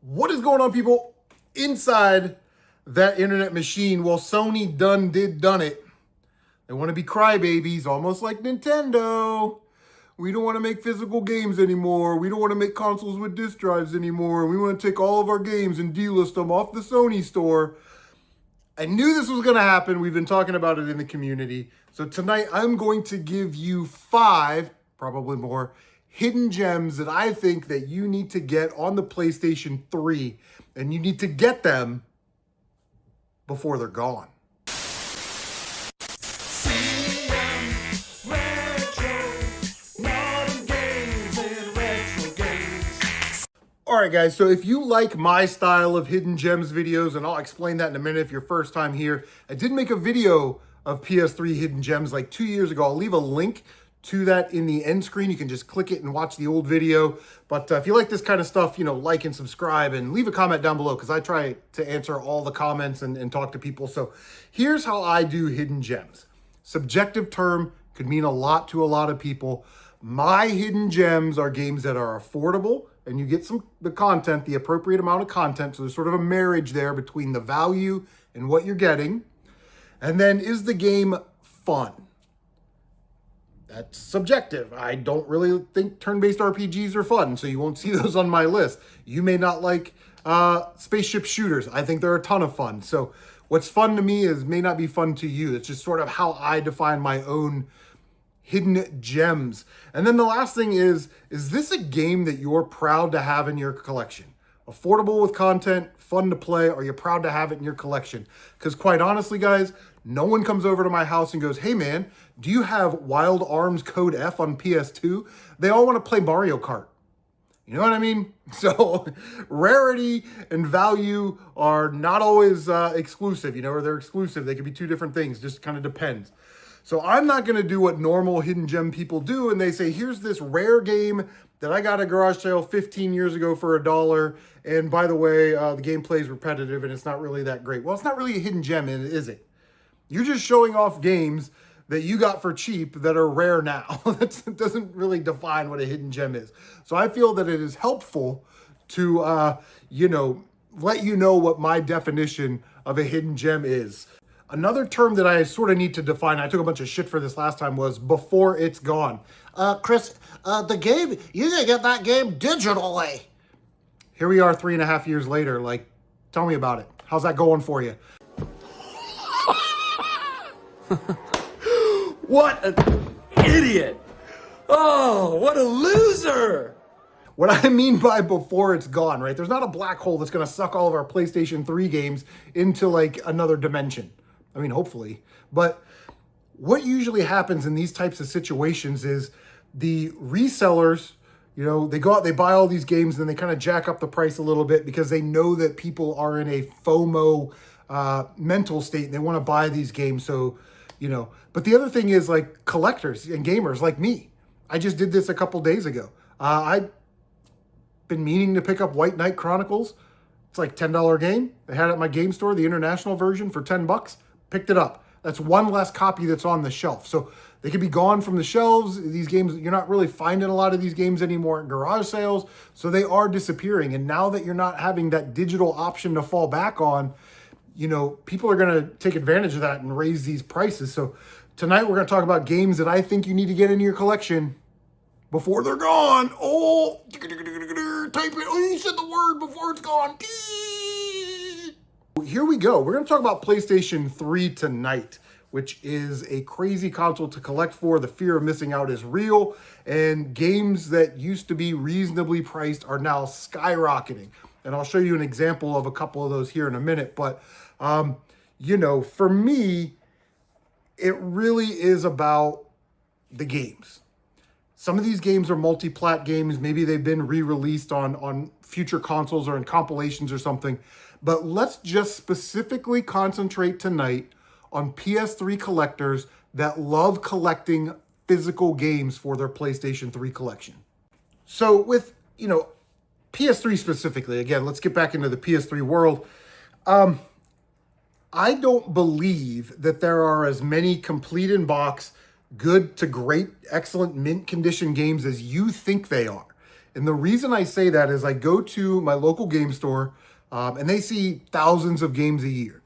What is going on, people? Inside that internet machine, well, Sony done it. They want to be crybabies, almost like Nintendo. We don't want to make physical games anymore. We don't want to make consoles with disk drives anymore. We want to take all of our games and delist them off the Sony store. I knew this was going to happen. We've been talking about it in the community. So tonight I'm going to give you 5, probably more, hidden gems that I think that you need to get on the PlayStation 3. And you need to get them before they're gone. Alright guys, so if you like my style of hidden gems videos, and I'll explain that in a minute if you're first time here, I did make a video of PS3 hidden gems like 2 years ago. I'll leave a link to that in the end screen. You can just click it and watch the old video. But if you like this kind of stuff, like and subscribe and leave a comment down below because I try to answer all the comments and talk to people. So here's how I do hidden gems. Subjective term, could mean a lot to a lot of people. My hidden gems are games that are affordable and you get the content, the appropriate amount of content. So there's sort of a marriage there between the value and what you're getting. And then, is the game fun? That's subjective. I don't really think turn-based RPGs are fun, so you won't see those on my list. You may not like spaceship shooters. I think they're a ton of fun. So what's fun to me may not be fun to you. It's just sort of how I define my own hidden gems. And then the last thing is this a game that you're proud to have in your collection? Affordable with content, fun to play, or you're proud to have it in your collection? Because quite honestly, guys, no one comes over to my house and goes, hey man, do you have Wild Arms Code F on PS2? They all want to play Mario Kart. You know what I mean? So rarity and value are not always exclusive, or they're exclusive. They could be two different things, just kind of depends. So I'm not going to do what normal hidden gem people do, and they say, here's this rare game that I got at a garage sale 15 years ago for $1, and by the way, the gameplay is repetitive and it's not really that great. Well, it's not really a hidden gem, is it? You're just showing off games that you got for cheap that are rare now. That doesn't really define what a hidden gem is. So I feel that it is helpful to, let you know what my definition of a hidden gem is. Another term that I sort of need to define, I took a bunch of shit for this last time, was before it's gone. Chris, the game, you gotta get that game digitally. Here we are 3.5 years later. Tell me about it. How's that going for you? What an idiot! Oh, what a loser! What I mean by before it's gone, right? There's not a black hole that's going to suck all of our PlayStation 3 games into another dimension. I mean, hopefully. But what usually happens in these types of situations is the resellers, they go out, they buy all these games, and then they kind of jack up the price a little bit because they know that people are in a FOMO mental state and they want to buy these games. So, but the other thing is collectors and gamers like me. I just did this a couple days ago. I've been meaning to pick up White Knight Chronicles. It's like $10 game. They had it at my game store, the international version, for $10. Picked it up. That's one less copy that's on the shelf. So they could be gone from the shelves. These games, you're not really finding a lot of these games anymore at garage sales. So they are disappearing. And now that you're not having that digital option to fall back on, people are going to take advantage of that and raise these prices. So tonight we're going to talk about games that I think you need to get into your collection before they're gone. Oh, type it. Oh, you said the word before it's gone. Here we go. We're going to talk about PlayStation 3 tonight, which is a crazy console to collect for. The fear of missing out is real, and games that used to be reasonably priced are now skyrocketing. And I'll show you an example of a couple of those here in a minute. But, for me, it really is about the games. Some of these games are multi-plat games. Maybe they've been re-released on future consoles or in compilations or something. But let's just specifically concentrate tonight on PS3 collectors that love collecting physical games for their PlayStation 3 collection. So with, PS3 specifically, again, let's get back into the PS3 world. I don't believe that there are as many complete in box, good to great, excellent mint condition games as you think they are. And the reason I say that is I go to my local game store and they see thousands of games a year.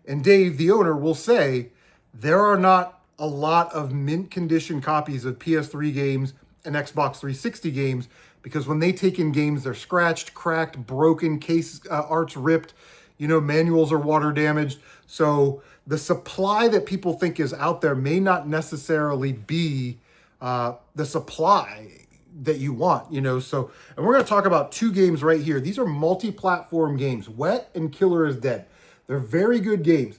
And Dave, the owner, will say there are not a lot of mint condition copies of PS3 games and Xbox 360 games, because when they take in games, they're scratched, cracked, broken, case art's ripped, manuals are water damaged. So the supply that people think is out there may not necessarily be the supply that you want, So, and we're going to talk about two games right here. These are multi-platform games, Wet and Killer is Dead. They're very good games.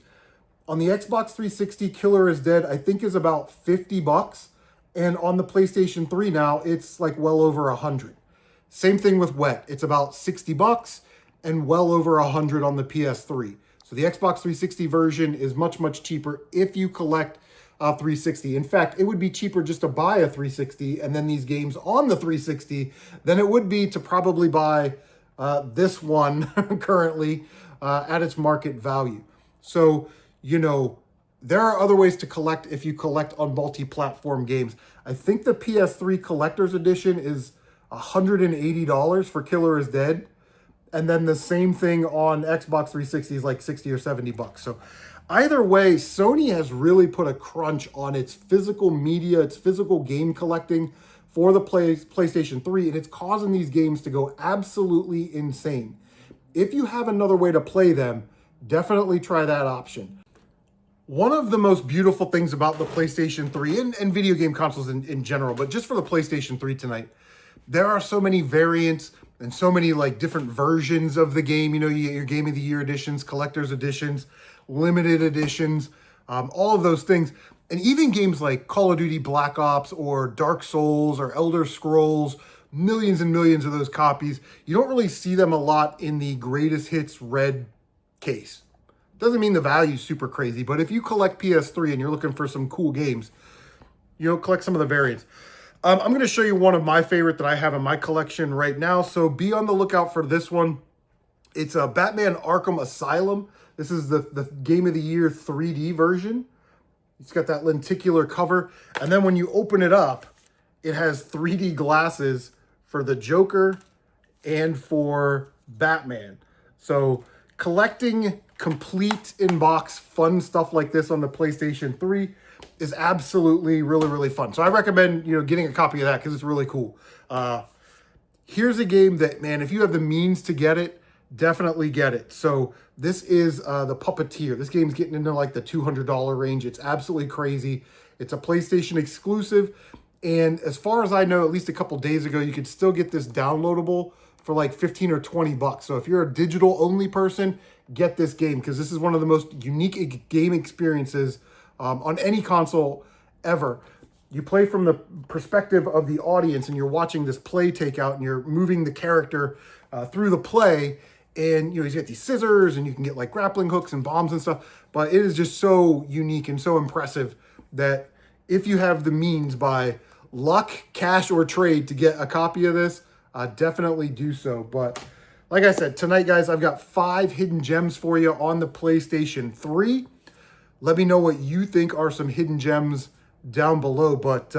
On the Xbox 360, Killer is Dead, I think, is about $50. And on the PlayStation 3 now, it's like well over $100. Same thing with Wet. It's about $60 and well over $100 on the PS3. So the Xbox 360 version is much, much cheaper if you collect a 360. In fact, it would be cheaper just to buy a 360 and then these games on the 360 than it would be to probably buy this one currently at its market value. So, there are other ways to collect if you collect on multi-platform games. I think the PS3 Collector's Edition is $180 for Killer is Dead. And then the same thing on Xbox 360 is like $60 or $70. So either way, Sony has really put a crunch on its physical media, its physical game collecting for the PlayStation 3, and it's causing these games to go absolutely insane. If you have another way to play them, definitely try that option. One of the most beautiful things about the PlayStation 3 and video game consoles in general, but just for the PlayStation 3 tonight, there are so many variants and so many like different versions of the game. You get your Game of the Year editions, collector's editions, limited editions, all of those things. And even games like Call of Duty Black Ops or Dark Souls or Elder Scrolls, millions and millions of those copies. You don't really see them a lot in the greatest hits red case. Doesn't mean the value's super crazy, but if you collect PS3 and you're looking for some cool games, collect some of the variants. I'm going to show you one of my favorite that I have in my collection right now, so be on the lookout for this one. It's a Batman Arkham Asylum. This is the Game of the Year 3D version. It's got that lenticular cover, and then when you open it up, it has 3D glasses for the Joker and for Batman. So collecting complete in-box fun stuff like this on the PlayStation 3 is absolutely really, really fun. So I recommend, getting a copy of that because it's really cool. Here's a game that, man, if you have the means to get it, definitely get it. So this is The Puppeteer. This game's getting into like the $200 range. It's absolutely crazy. It's a PlayStation exclusive. And as far as I know, at least a couple days ago, you could still get this downloadable for like 15 or 20 bucks. So if you're a digital only person, get this game because this is one of the most unique game experiences on any console ever. You play from the perspective of the audience and you're watching this play take out and you're moving the character through the play. And, he's got these scissors and you can get like grappling hooks and bombs and stuff. But it is just so unique and so impressive that if you have the means by luck, cash, or trade to get a copy of this, definitely do so. But like I said, tonight, guys, I've got 5 hidden gems for you on the PlayStation 3. Let me know what you think are some hidden gems down below, but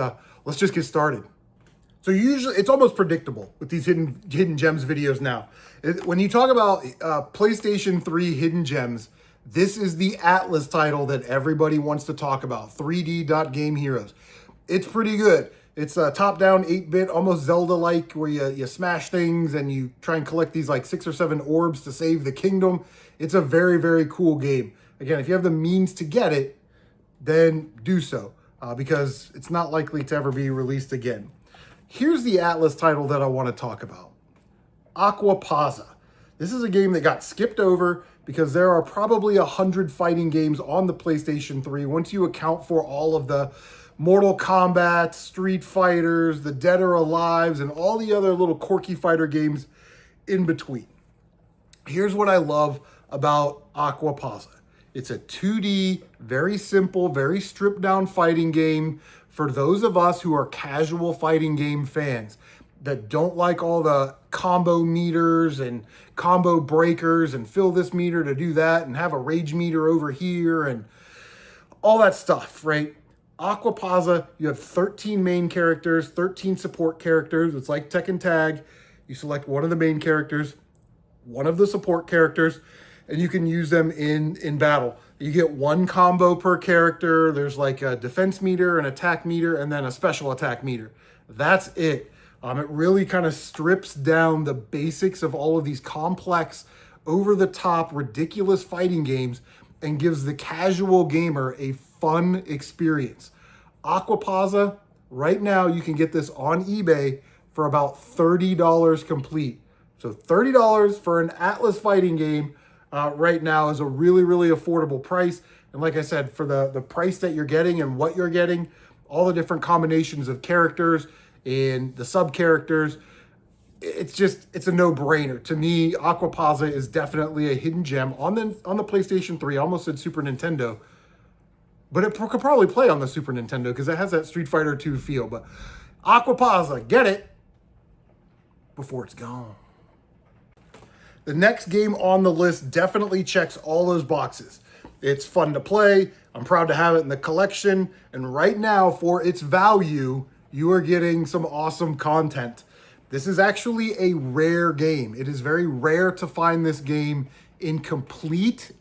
let's just get started. So usually, it's almost predictable with these hidden gems videos now. When you talk about PlayStation 3 hidden gems, this is the Atlas title that everybody wants to talk about, 3D Game Heroes. It's pretty good. It's a top-down 8-bit, almost Zelda-like, where you smash things and you try and collect these like 6 or 7 orbs to save the kingdom. It's a very, very cool game. Again, if you have the means to get it, then do so, because it's not likely to ever be released again. Here's the Atlas title that I want to talk about. Aquapazza. This is a game that got skipped over because there are probably 100 fighting games on the PlayStation 3 once you account for all of the Mortal Kombat, Street Fighters, the Dead or Alives, and all the other little quirky fighter games in between. Here's what I love about Aquapazza. It's a 2D, very simple, very stripped down fighting game for those of us who are casual fighting game fans that don't like all the combo meters and combo breakers and fill this meter to do that and have a rage meter over here and all that stuff, right? Aquapazza, you have 13 main characters, 13 support characters. It's like Tekken Tag. You select one of the main characters, one of the support characters, and you can use them in battle. You get one combo per character. There's like a defense meter, an attack meter, and then a special attack meter. That's it. It really kind of strips down the basics of all of these complex, over-the-top, ridiculous fighting games and gives the casual gamer a fun experience. Aquapazza, right now you can get this on eBay for about $30 complete. So $30 for an Atlas fighting game right now is a really, really affordable price. And like I said, for the price that you're getting and what you're getting, all the different combinations of characters and the sub-characters, it's a no-brainer. To me, Aquapazza is definitely a hidden gem on the PlayStation 3. I almost said Super Nintendo, but it could probably play on the Super Nintendo because it has that Street Fighter 2 feel. But Aquapazza, get it before it's gone. The next game on the list definitely checks all those boxes. It's fun to play. I'm proud to have it in the collection. And right now, for its value, you are getting some awesome content. This is actually a rare game. It is very rare to find this game in complete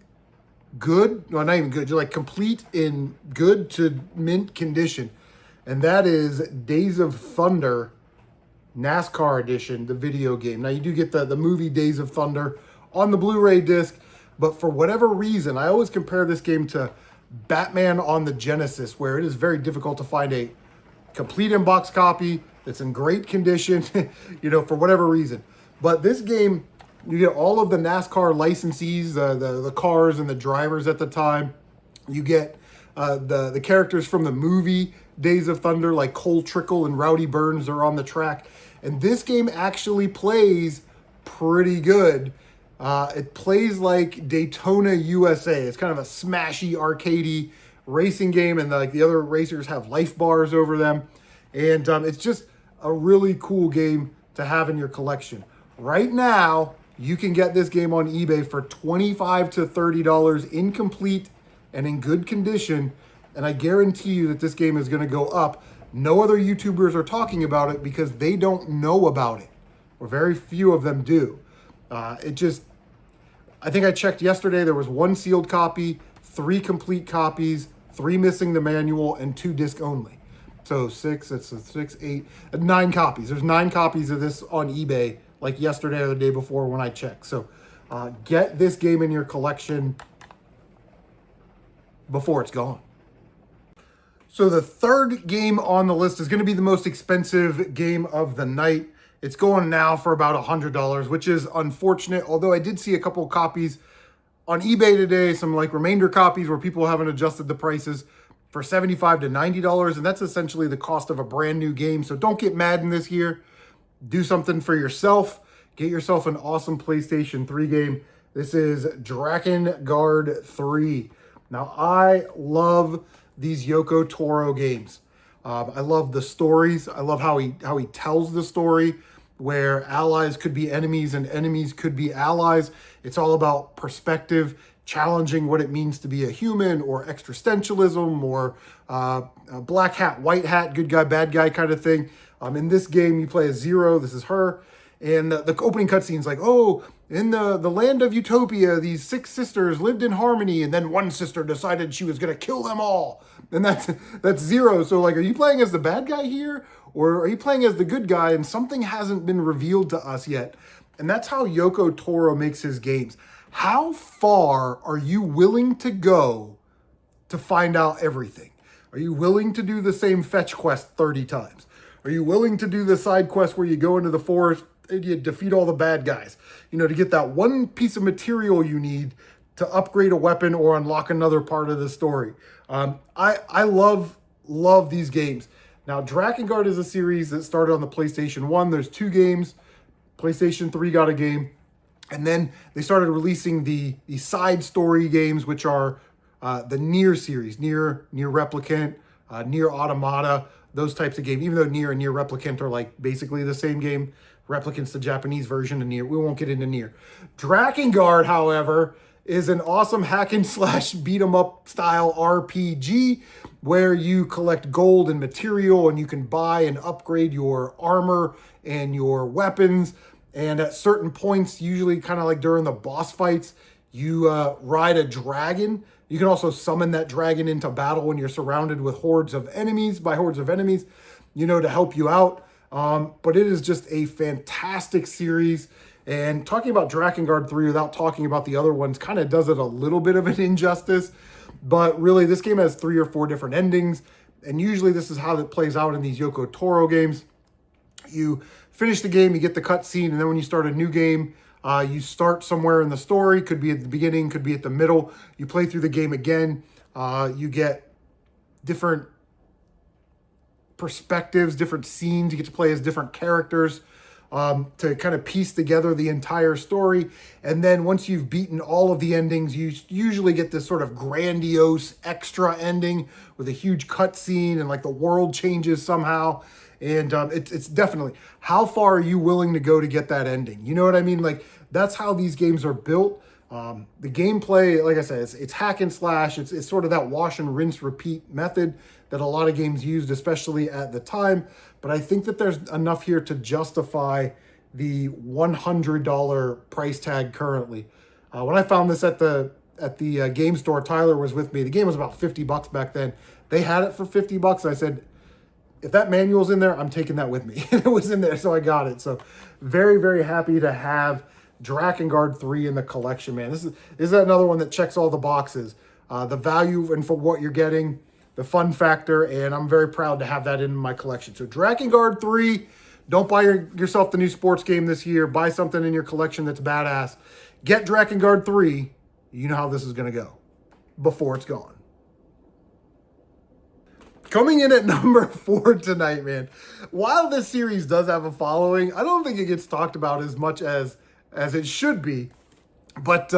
good, no, not even good, like complete in good to mint condition. And that is Days of Thunder NASCAR Edition, the video game. Now you do get the movie Days of Thunder on the Blu-ray disc, but for whatever reason, I always compare this game to Batman on the Genesis, where it is very difficult to find a complete in-box copy that's in great condition, for whatever reason. But this game, you get all of the NASCAR licensees, the cars and the drivers at the time. You get the characters from the movie Days of Thunder, like Cole Trickle and Rowdy Burns are on the track. And this game actually plays pretty good. It plays like Daytona USA. It's kind of a smashy, arcadey racing game, and the other racers have life bars over them. And it's just a really cool game to have in your collection. Right now, you can get this game on eBay for $25 to $30 incomplete and in good condition. And I guarantee you that this game is going to go up. No other YouTubers are talking about it because they don't know about it, or very few of them do. I think I checked yesterday, there was one sealed copy, 3 complete copies, 3 missing the manual, and 2 disc only. So 9 copies. There's 9 copies of this on eBay, like yesterday or the day before when I checked. So get this game in your collection before it's gone. So the third game on the list is going to be the most expensive game of the night. It's going now for about $100, which is unfortunate. Although I did see a couple of copies on eBay today, some like remainder copies where people haven't adjusted the prices for $75 to $90. And that's essentially the cost of a brand new game. So don't get mad in this year. Do something for yourself. Get yourself an awesome PlayStation 3 game. This is Drakengard 3. Now, I love these Yoko Taro games. I love the stories. I love how he tells the story, where allies could be enemies and enemies could be allies. It's all about perspective, challenging what it means to be a human, or existentialism, or black hat, white hat, good guy, bad guy kind of thing. In this game, you play as Zero. This is her. And the opening cutscene is like, oh, in the land of Utopia, these 6 sisters lived in harmony, and then one sister decided she was going to kill them all. And that's Zero. So, like, are you playing as the bad guy here? Or are you playing as the good guy, and something hasn't been revealed to us yet? And that's how Yoko Taro makes his games. How far are you willing to go to find out everything? Are you willing to do the same fetch quest 30 times? Are you willing to do the side quest where you go into the forest and you defeat all the bad guys, to get that one piece of material you need to upgrade a weapon or unlock another part of the story? I love these games. Now, Drakengard is a series that started on the PlayStation 1. There's 2 games. PlayStation 3 got a game. And then they started releasing the side story games, which are the Nier series, Nier Replicant, Nier Automata, those types of games. Even though Nier and Nier Replicant are like basically the same game. Replicant's the Japanese version of Nier. We won't get into Nier. Drakengard, however, is an awesome hack and slash beat 'em up style RPG where you collect gold and material and you can buy and upgrade your armor and your weapons. And at certain points, usually kind of like during the boss fights, you ride a dragon. You can also summon that dragon into battle when you're surrounded with hordes of enemies, to help you out. But it is just a fantastic series. And talking about Drakengard 3 without talking about the other ones kind of does it a little bit of an injustice. But really, this game has 3 or 4 different endings. And usually this is how it plays out in these Yoko Taro games. You finish the game, you get the cutscene, and then when you start a new game, you start somewhere in the story. Could be at the beginning, could be at the middle. You play through the game again. You get different perspectives, different scenes. You get to play as different characters to kind of piece together the entire story. And then once you've beaten all of the endings, you usually get this sort of grandiose extra ending with a huge cutscene and like the world changes somehow. And it's definitely, how far are you willing to go to get that ending? You know what I mean? Like, that's how these games are built. The gameplay, like I said, it's hack and slash. It's sort of that wash and rinse repeat method that a lot of games used, especially at the time. But I think that there's enough here to justify the $100 price tag currently. When I found this at the game store, Tyler was with me. The game was about $50 back then. They had it for $50. I said, if that manual's in there, I'm taking that with me. And it was in there, so I got it. So very, very happy to have Drakengard 3 in the collection, man. This is another one that checks all the boxes. The value and for what you're getting, the fun factor, and I'm very proud to have that in my collection. So Drakengard 3, don't buy yourself the new sports game this year. Buy something in your collection that's badass. Get Drakengard 3. You know how this is going to go before it's gone. Coming in at number 4 tonight, man. While this series does have a following, I don't think it gets talked about as much as it should be. But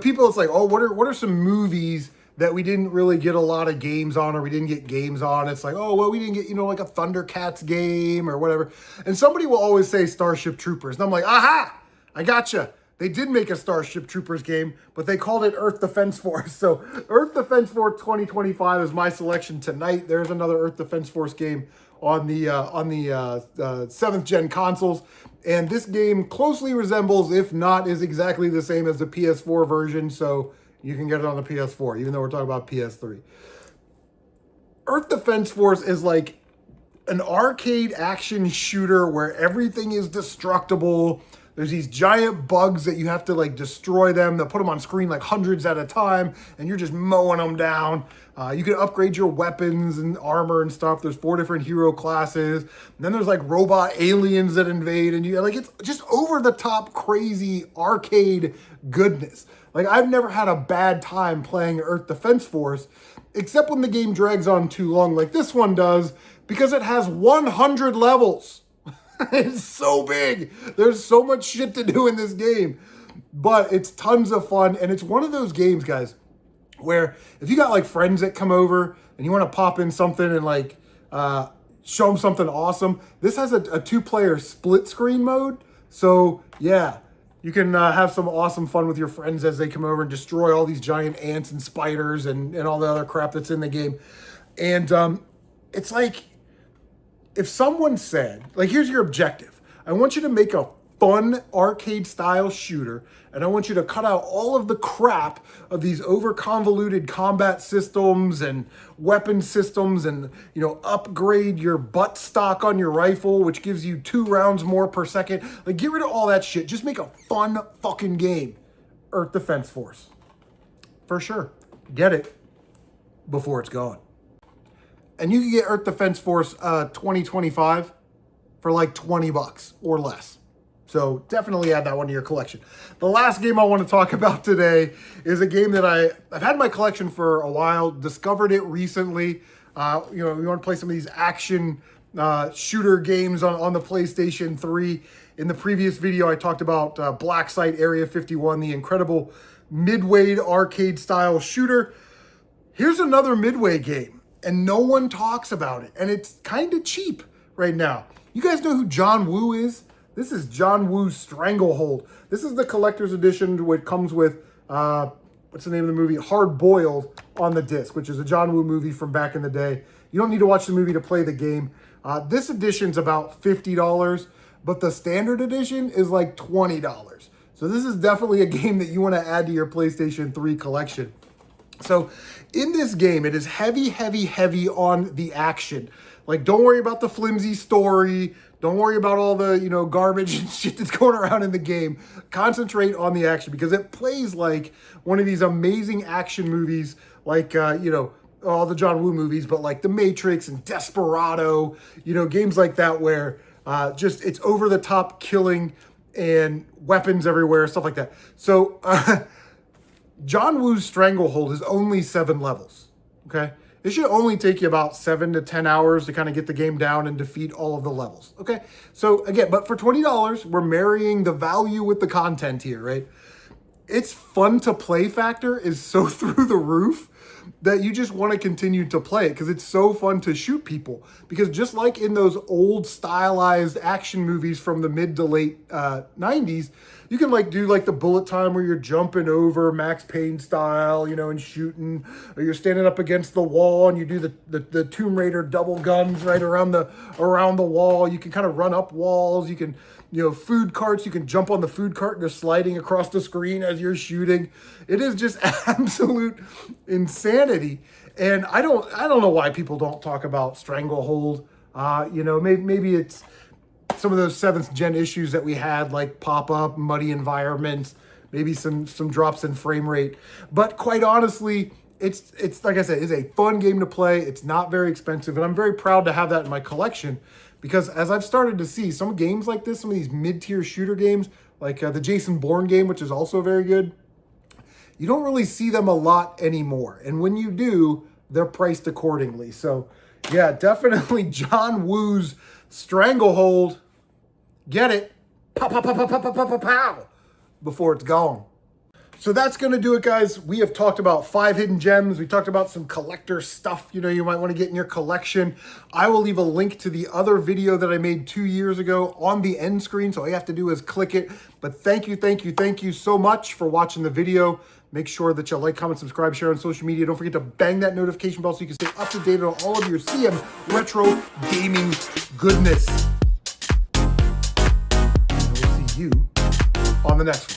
people, it's like, oh, what are some movies that we didn't really get a lot of games on, or we didn't get games on? It's like, oh, well, we didn't get, like a Thundercats game or whatever. And somebody will always say Starship Troopers. And I'm like, aha, I gotcha. They did make a Starship Troopers game, but they called it Earth Defense Force. So Earth Defense Force 2025 is my selection tonight. There's another Earth Defense Force game on the 7th gen consoles. And this game closely resembles, if not is exactly the same as the PS4 version. So you can get it on the PS4, even though we're talking about PS3. Earth Defense Force is like an arcade action shooter where everything is destructible. There's these giant bugs that you have to like destroy them. They'll put them on screen like hundreds at a time, and you're just mowing them down. You can upgrade your weapons and armor and stuff. There's 4 different hero classes. And then there's like robot aliens that invade, and it's just over the top crazy arcade goodness. Like, I've never had a bad time playing Earth Defense Force, except when the game drags on too long like this one does, because it has 100 levels. It's so big. There's so much shit to do in this game, but it's tons of fun. And it's one of those games, guys, where if you got like friends that come over and you want to pop in something and like show them something awesome, this has a 2-player split screen mode. So yeah, you can have some awesome fun with your friends as they come over and destroy all these giant ants and spiders and all the other crap that's in the game. And it's like, if someone said, like, here's your objective. I want you to make a fun arcade-style shooter, and I want you to cut out all of the crap of these over-convoluted combat systems and weapon systems and, upgrade your butt stock on your rifle, which gives you 2 rounds more per second. Like, get rid of all that shit. Just make a fun fucking game. Earth Defense Force. For sure. Get it before it's gone. And you can get Earth Defense Force 2025 for like $20 or less. So definitely add that one to your collection. The last game I want to talk about today is a game that I've had in my collection for a while, discovered it recently. We want to play some of these action shooter games on the PlayStation 3. In the previous video, I talked about Black Site Area 51, the incredible Midway arcade style shooter. Here's another Midway game. And no one talks about it. And it's kind of cheap right now. You guys know who John Woo is? This is John Woo's Stranglehold. This is the collector's edition, which comes with what's the name of the movie? Hard Boiled on the disc, which is a John Woo movie from back in the day. You don't need to watch the movie to play the game. This edition's about $50, but the standard edition is like $20. So this is definitely a game that you want to add to your PlayStation 3 collection. So in this game, it is heavy, heavy, heavy on the action. Like, don't worry about the flimsy story. Don't worry about all the, garbage and shit that's going around in the game. Concentrate on the action because it plays like one of these amazing action movies, like, all the John Woo movies, but like The Matrix and Desperado, games like that where just it's over the top killing and weapons everywhere, stuff like that. So John Woo's Stranglehold is only 7 levels, okay? It should only take you about 7 to 10 hours to kind of get the game down and defeat all of the levels, okay? So again, but for $20, we're marrying the value with the content here, right? Its fun to play factor is so through the roof that you just want to continue to play it because it's so fun to shoot people. Because just like in those old stylized action movies from the mid to late 90s, you can like do like the bullet time where you're jumping over Max Payne style, and shooting, or you're standing up against the wall and you do the Tomb Raider double guns right around the wall. You can kind of run up walls. You can, food carts, you can jump on the food cart and go sliding across the screen as you're shooting. It is just absolute insanity. And I don't know why people don't talk about Stranglehold. Maybe it's some of those 7th gen issues that we had, like pop-up, muddy environments, maybe some drops in frame rate. But quite honestly, it's like I said, it's a fun game to play. It's not very expensive, and I'm very proud to have that in my collection because as I've started to see some games like this, some of these mid-tier shooter games, like the Jason Bourne game, which is also very good, you don't really see them a lot anymore. And when you do, they're priced accordingly. So yeah, definitely John Woo's Stranglehold. Get it. Pow, pow, pow, pow, pow, pow, pow, pow, pow, before it's gone. So that's going to do it, guys. We have talked about 5 hidden gems. We talked about some collector stuff, you might want to get in your collection. I will leave a link to the other video that I made 2 years ago on the end screen. So all you have to do is click it. But thank you so much for watching the video. Make sure that you like, comment, subscribe, share on social media. Don't forget to bang that notification bell so you can stay up to date on all of your CM retro gaming goodness. And we'll see you on the next one.